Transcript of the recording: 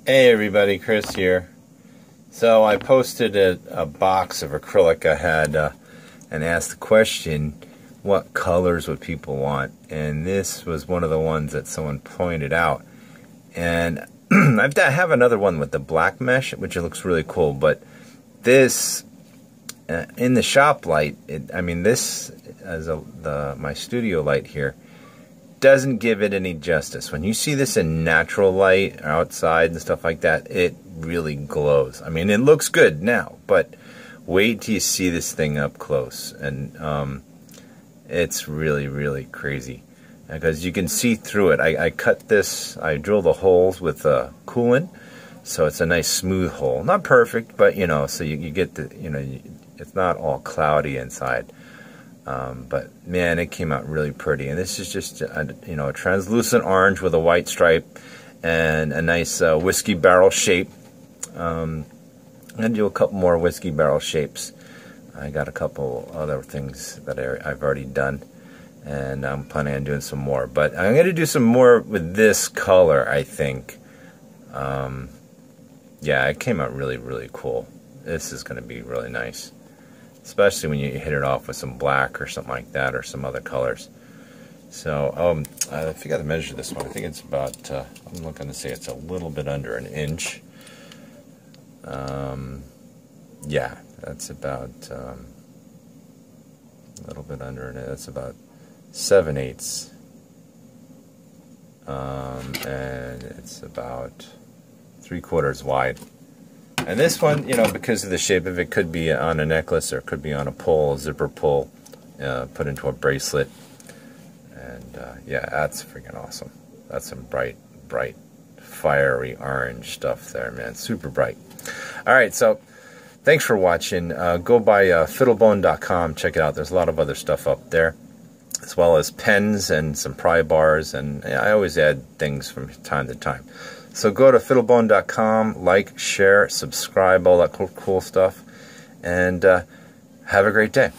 Hey everybody, Chris here. So I posted a box of acrylic I had and asked the question, what colors would people want? And this was one of the ones that someone pointed out. And I have another one with the black mesh, which looks really cool. But this, in the shop light, this as my studio light here, doesn't give it any justice. When you see this in natural light or outside and stuff like that, it really glows. I mean, it looks good now, but wait till you see this thing up close, and it's really, really crazy because you can see through it. I cut this, I drill the holes with coolant, so it's a nice smooth hole. Not perfect, but you know, so you get the, you know, it's not all cloudy inside. But man, it came out really pretty. And this is just a translucent orange with a white stripe and a nice whiskey barrel shape. I'm gonna do a couple more whiskey barrel shapes. I got a couple other things that I've already done, and I'm planning on doing some more. But I'm gonna do some more with this color, I think. Yeah, it came out really, really cool. This is gonna be really nice, especially when you hit it off with some black or something like that, or some other colors. So, I forgot to measure this one. I think it's about, I'm looking to say it's a little bit under an inch. Yeah, that's about, a little bit under, that's about 7/8. And it's about 3/4 wide. And this one, because of the shape of it, could be on a necklace or it could be on a pull, a zipper pull, put into a bracelet. And yeah, that's freaking awesome. That's some bright, bright, fiery orange stuff there, man. Super bright. All right, so thanks for watching. Go by fiddlebone.com. Check it out. There's a lot of other stuff up there, as well as pens and some pry bars. And I always add things from time to time. So go to fiddlebone.com, like, share, subscribe, all that cool stuff, and have a great day.